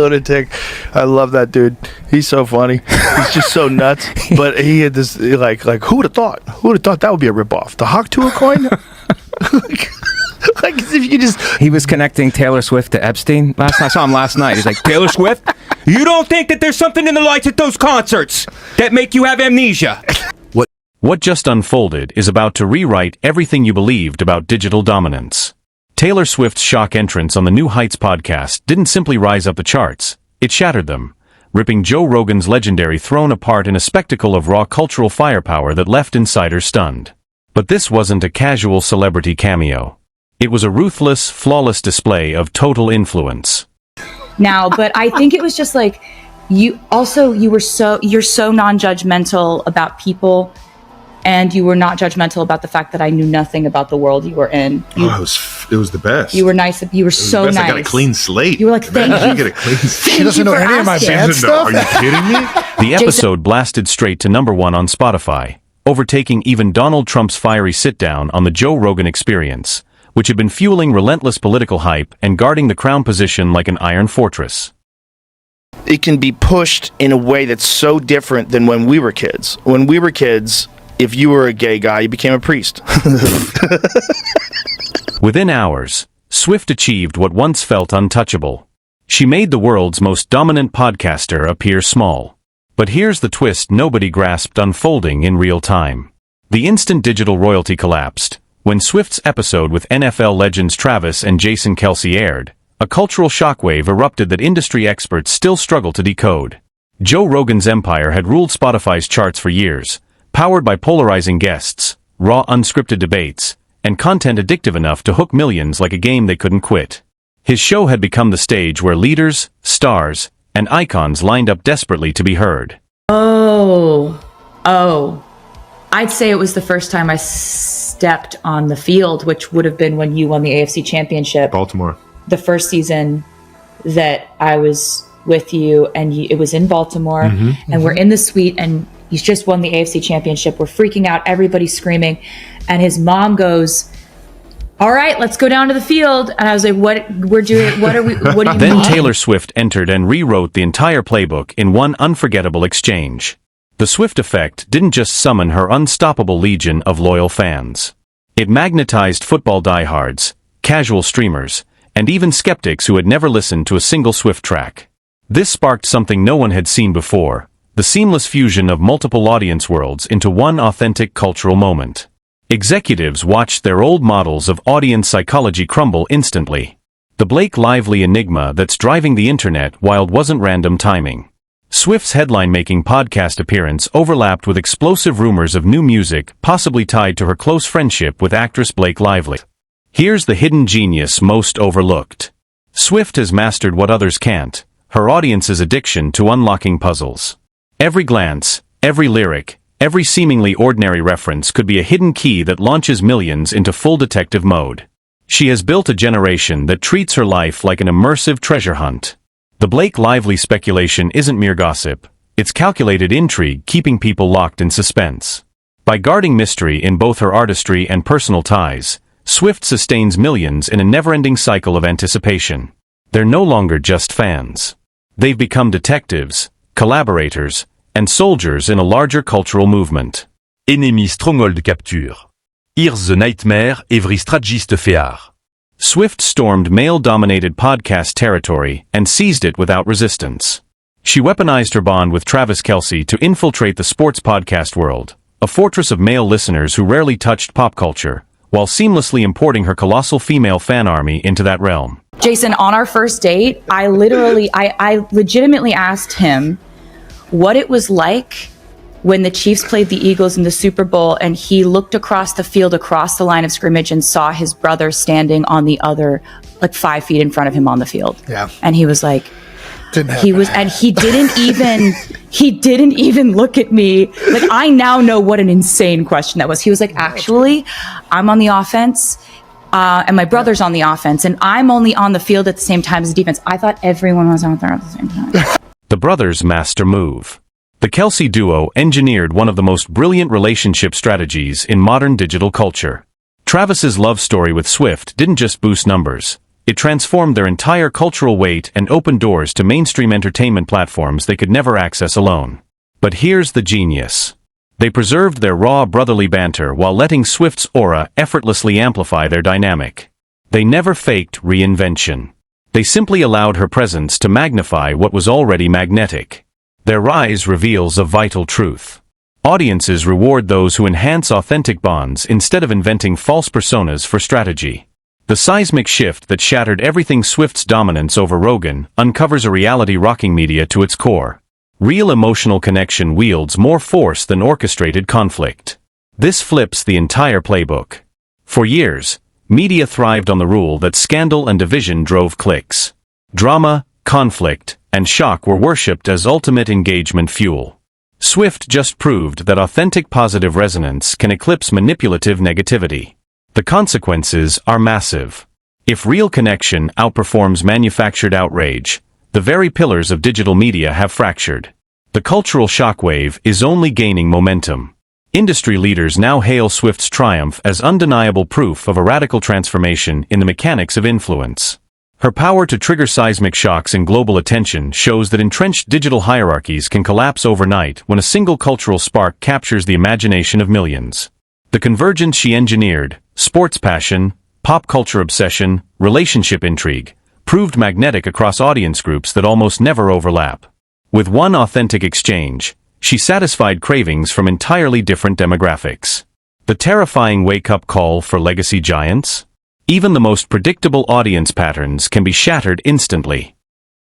lunatic. I love that dude. He's so funny. He's just so nuts. But he had this like who would have thought? Who would have thought that would be a ripoff? The Hawk Tuah coin? Like if you just He was connecting Taylor Swift to Epstein last night. I saw him last night. He's like, Taylor Swift, you don't think that there's something in the lights at those concerts that make you have amnesia? What just unfolded is about to rewrite everything you believed about digital dominance. Taylor Swift's shock entrance on the New Heights podcast didn't simply rise up the charts, it shattered them, ripping Joe Rogan's legendary throne apart in a spectacle of raw cultural firepower that left insiders stunned. But this wasn't a casual celebrity cameo. It was a ruthless, flawless display of total influence. Now, but I think it was just like, you're so non-judgmental about people, and you were not judgmental about the fact that I knew nothing about the world you were in. It was the best. You were nice. You were so nice. I got a clean slate. You were like, thank you. You get a clean slate. She doesn't know any of my bad stuff. Are you kidding me? The episode blasted straight to #1 on Spotify, overtaking even Donald Trump's fiery sit-down on the Joe Rogan Experience, which had been fueling relentless political hype and guarding the crown position like an iron fortress. it can be pushed in a way that's so different than when we were kids. When we were kids, if you were a gay guy, you became a priest. Within hours, Swift achieved what once felt untouchable. She made the world's most dominant podcaster appear small. But here's the twist nobody grasped unfolding in real time. The instant digital royalty collapsed. When Swift's episode with NFL legends Travis and Jason Kelce aired, a cultural shockwave erupted that industry experts still struggle to decode. Joe Rogan's empire had ruled Spotify's charts for years, powered by polarizing guests, raw unscripted debates, and content addictive enough to hook millions like a game they couldn't quit. His show had become the stage where leaders, stars, and icons lined up desperately to be heard. Oh. I'd say it was the first time I stepped on the field, which would have been when you won the AFC Championship. Baltimore. The first season that I was with you, and it was in Baltimore, and we're in the suite, and he's just won the AFC Championship. We're freaking out. Everybody's screaming. And his mom goes, "All right, let's go down to the field." And I was like, what do you Then mean? Taylor Swift entered and rewrote the entire playbook in one unforgettable exchange. The Swift effect didn't just summon her unstoppable legion of loyal fans. It magnetized football diehards, casual streamers, and even skeptics who had never listened to a single Swift track. This sparked something no one had seen before, the seamless fusion of multiple audience worlds into one authentic cultural moment. Executives watched their old models of audience psychology crumble instantly. The Blake Lively enigma that's driving the internet wild wasn't random timing. Swift's headline-making podcast appearance overlapped with explosive rumors of new music possibly tied to her close friendship with actress Blake Lively. Here's the hidden genius most overlooked. Swift has mastered what others can't, her audience's addiction to unlocking puzzles. Every glance, every lyric, every seemingly ordinary reference could be a hidden key that launches millions into full detective mode. She has built a generation that treats her life like an immersive treasure hunt. The Blake Lively speculation isn't mere gossip, it's calculated intrigue keeping people locked in suspense. By guarding mystery in both her artistry and personal ties, Swift sustains millions in a never-ending cycle of anticipation. They're no longer just fans. They've become detectives, collaborators, and soldiers in a larger cultural movement. Ennemi stronghold capture. Here's the nightmare every strategist féard. Swift stormed male-dominated podcast territory and seized it without resistance. She weaponized her bond with Travis Kelce to infiltrate the sports podcast world, a fortress of male listeners who rarely touched pop culture, while seamlessly importing her colossal female fan army into that realm. Jason, on our first date, I legitimately asked him what it was like when the Chiefs played the Eagles in the Super Bowl, and he looked across the field, across the line of scrimmage, and saw his brother standing on the other, 5 feet in front of him on the field. Yeah. And he was like, he didn't even look at me. Like, I now know what an insane question that was. He was like, actually, I'm on the offense, and my brother's on the offense, and I'm only on the field at the same time as the defense. I thought everyone was out there at the same time. The brothers' master move. The Kelce duo engineered one of the most brilliant relationship strategies in modern digital culture. Travis's love story with Swift didn't just boost numbers, It transformed their entire cultural weight and opened doors to mainstream entertainment platforms they could never access alone. But here's the genius. They preserved their raw brotherly banter while letting Swift's aura effortlessly amplify their dynamic. They never faked reinvention. They simply allowed her presence to magnify what was already magnetic. Their rise reveals a vital truth. Audiences reward those who enhance authentic bonds instead of inventing false personas for strategy. The seismic shift that shattered everything Swift's dominance over Rogan uncovers a reality rocking media to its core. Real emotional connection wields more force than orchestrated conflict. This flips the entire playbook. For years, media thrived on the rule that scandal and division drove clicks. Drama, conflict, and shock were worshipped as ultimate engagement fuel. Swift just proved that authentic positive resonance can eclipse manipulative negativity. The consequences are massive. If real connection outperforms manufactured outrage, the very pillars of digital media have fractured. The cultural shockwave is only gaining momentum. Industry leaders now hail Swift's triumph as undeniable proof of a radical transformation in the mechanics of influence. Her power to trigger seismic shocks in global attention shows that entrenched digital hierarchies can collapse overnight when a single cultural spark captures the imagination of millions. The convergence she engineered, sports passion, pop culture obsession, relationship intrigue, proved magnetic across audience groups that almost never overlap. With one authentic exchange, she satisfied cravings from entirely different demographics. The terrifying wake-up call for legacy giants? Even the most predictable audience patterns can be shattered instantly.